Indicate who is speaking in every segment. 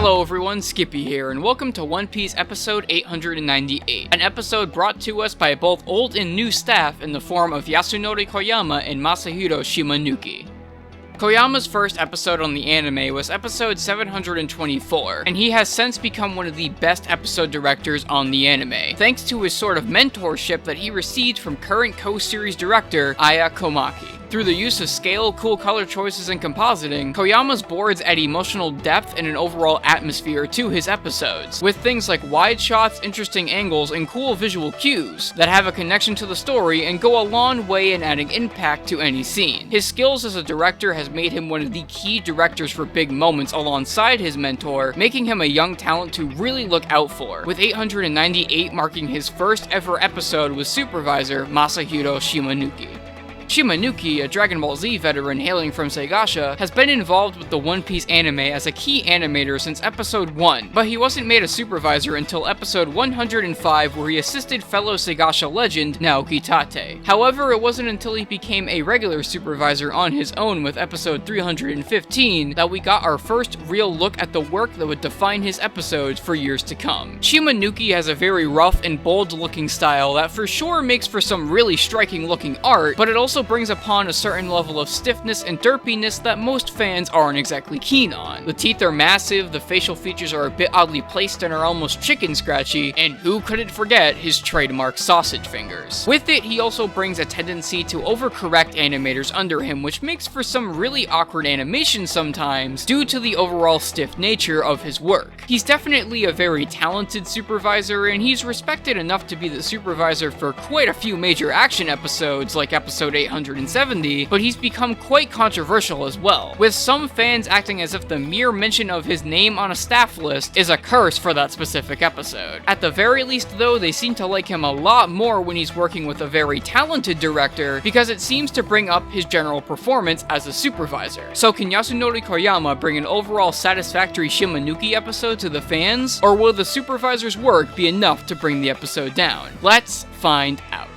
Speaker 1: Hello everyone, Skippy here, and welcome to One Piece episode 898, an episode brought to us by both old and new staff in the form of Yasunori Koyama and Masahiro Shimanuki. Koyama's first episode on the anime was episode 724, and he has since become one of the best episode directors on the anime, thanks to his sort of mentorship that he received from current co-series director Aya Komaki. Through the use of scale, cool color choices, and compositing, Koyama's boards add emotional depth and an overall atmosphere to his episodes, with things like wide shots, interesting angles, and cool visual cues that have a connection to the story and go a long way in adding impact to any scene. His skills as a director has made him one of the key directors for big moments alongside his mentor, making him a young talent to really look out for, with 898 marking his first ever episode with supervisor Masahiro Shimanuki. Shimanuki, a Dragon Ball Z veteran hailing from Seigasha, has been involved with the One Piece anime as a key animator since episode 1, but he wasn't made a supervisor until episode 105 where he assisted fellow Seigasha legend Naoki Tate. However, it wasn't until he became a regular supervisor on his own with episode 315 that we got our first real look at the work that would define his episodes for years to come. Shimanuki has a very rough and bold looking style that for sure makes for some really striking looking art, but it also brings upon a certain level of stiffness and derpiness that most fans aren't exactly keen on. The teeth are massive, the facial features are a bit oddly placed and are almost chicken scratchy, and who couldn't forget his trademark sausage fingers. With it, he also brings a tendency to overcorrect animators under him, which makes for some really awkward animation sometimes due to the overall stiff nature of his work. He's definitely a very talented supervisor, and he's respected enough to be the supervisor for quite a few major action episodes like episode 870, but he's become quite controversial as well, with some fans acting as if the mere mention of his name on a staff list is a curse for that specific episode. At the very least though, they seem to like him a lot more when he's working with a very talented director, because it seems to bring up his general performance as a supervisor. So can Yasunori Koyama bring an overall satisfactory Shimanuki episode to the fans, or will the supervisor's work be enough to bring the episode down? Let's find out.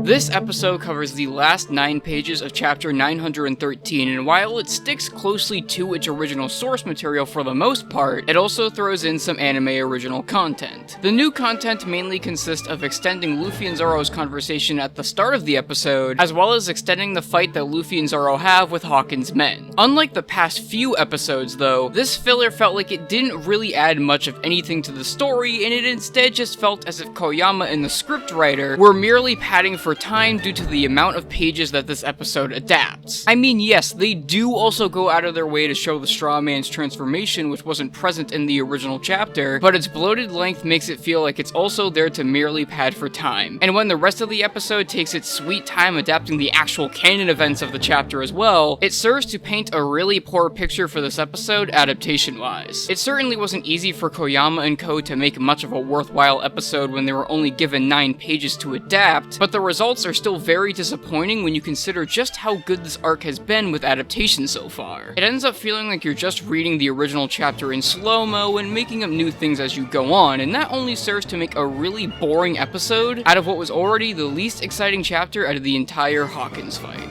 Speaker 1: This episode covers the last 9 pages of chapter 913, and while it sticks closely to its original source material for the most part, it also throws in some anime original content. The new content mainly consists of extending Luffy and Zoro's conversation at the start of the episode, as well as extending the fight that Luffy and Zoro have with Hawkins' men. Unlike the past few episodes though, this filler felt like it didn't really add much of anything to the story, and it instead just felt as if Koyama and the scriptwriter were merely padding for time due to the amount of pages that this episode adapts. I mean, yes, they do also go out of their way to show the Straw Man's transformation, which wasn't present in the original chapter, but its bloated length makes it feel like it's also there to merely pad for time. And when the rest of the episode takes its sweet time adapting the actual canon events of the chapter as well, it serves to paint a really poor picture for this episode adaptation-wise. It certainly wasn't easy for Koyama and co to make much of a worthwhile episode when they were only given 9 pages to adapt, but the results are still very disappointing when you consider just how good this arc has been with adaptation so far. It ends up feeling like you're just reading the original chapter in slow-mo and making up new things as you go on, and that only serves to make a really boring episode out of what was already the least exciting chapter out of the entire Hawkins fight.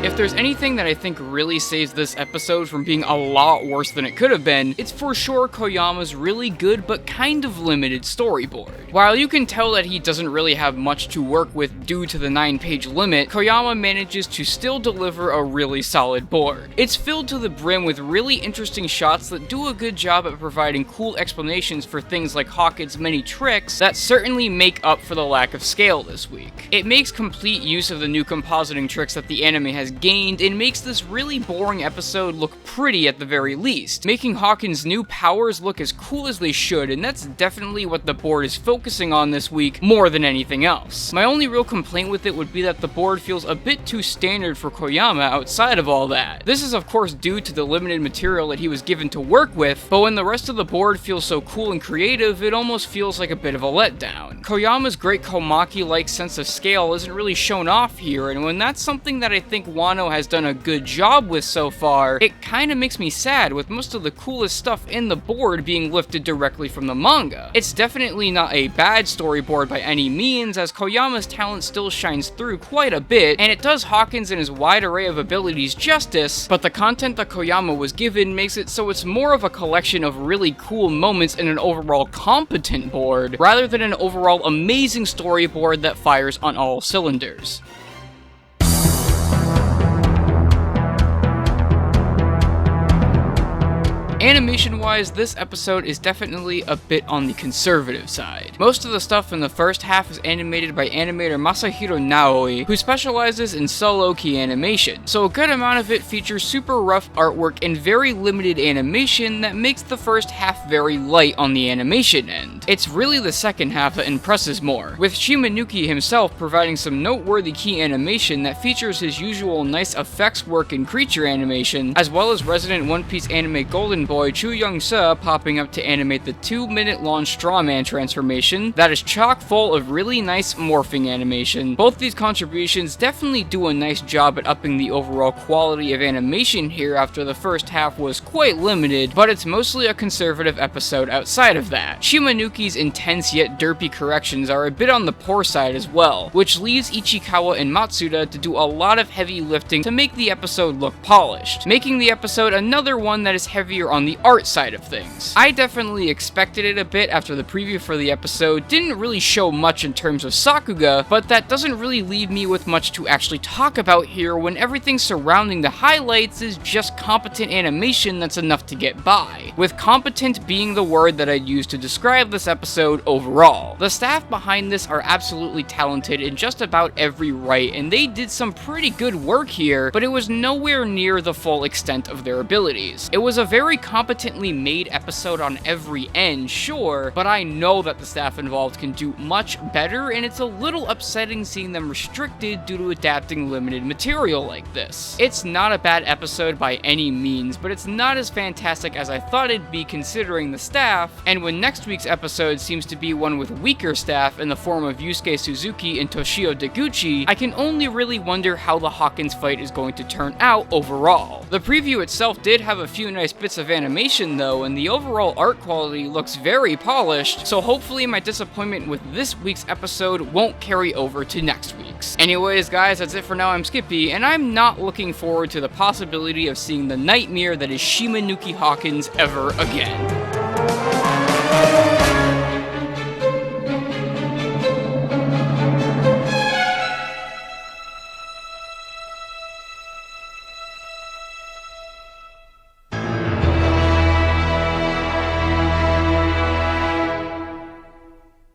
Speaker 1: If there's anything that I think really saves this episode from being a lot worse than it could have been, it's for sure Koyama's really good but kind of limited storyboard. While you can tell that he doesn't really have much to work with due to the 9-page limit, Koyama manages to still deliver a really solid board. It's filled to the brim with really interesting shots that do a good job at providing cool explanations for things like Hawkins' many tricks that certainly make up for the lack of scale this week. It makes complete use of the new compositing tricks that the anime has gained and makes this really boring episode look pretty at the very least, making Hawkins' new powers look as cool as they should, and that's definitely what the board is focusing on this week more than anything else. My only real complaint with it would be that the board feels a bit too standard for Koyama outside of all that. This is of course due to the limited material that he was given to work with, but when the rest of the board feels so cool and creative, it almost feels like a bit of a letdown. Koyama's great Komaki-like sense of scale isn't really shown off here, and when that's something that I think Wano has done a good job with so far, it kinda makes me sad with most of the coolest stuff in the board being lifted directly from the manga. It's definitely not a bad storyboard by any means, as Koyama's talent still shines through quite a bit, and it does Hawkins and his wide array of abilities justice, but the content that Koyama was given makes it so it's more of a collection of really cool moments in an overall competent board, rather than an overall amazing storyboard that fires on all cylinders. Animation-wise, this episode is definitely a bit on the conservative side. Most of the stuff in the first half is animated by animator Masahiro Naoi, who specializes in solo key animation, so a good amount of it features super rough artwork and very limited animation that makes the first half very light on the animation end. It's really the second half that impresses more, with Shimanuki himself providing some noteworthy key animation that features his usual nice effects work and creature animation, as well as resident One Piece anime golden boy Chu Young-se popping up to animate the 2-minute long Straw Man transformation that is chock full of really nice morphing animation. Both these contributions definitely do a nice job at upping the overall quality of animation here after the first half was quite limited, but it's mostly a conservative episode outside of that. Shimanuki's intense yet derpy corrections are a bit on the poor side as well, which leaves Ichikawa and Matsuda to do a lot of heavy lifting to make the episode look polished, making the episode another one that is heavier on the art side of things. I definitely expected it a bit after the preview for the episode didn't really show much in terms of Sakuga, but that doesn't really leave me with much to actually talk about here when everything surrounding the highlights is just competent animation that's enough to get by, with competent being the word that I'd use to describe this episode overall. The staff behind this are absolutely talented in just about every right, and they did some pretty good work here, but it was nowhere near the full extent of their abilities. It was a very competently made episode on every end, sure, but I know that the staff involved can do much better, and it's a little upsetting seeing them restricted due to adapting limited material like this. It's not a bad episode by any means, but it's not as fantastic as I thought it'd be considering the staff, and when next week's episode seems to be one with weaker staff in the form of Yusuke Suzuki and Toshio Deguchi, I can only really wonder how the Hawkins fight is going to turn out overall. The preview itself did have a few nice bits of animation though, and the overall art quality looks very polished, so hopefully my disappointment with this week's episode won't carry over to next week's. Anyways guys, that's it for now. I'm Skippy, and I'm not looking forward to the possibility of seeing the nightmare that is Shimanuki Hawkins ever again.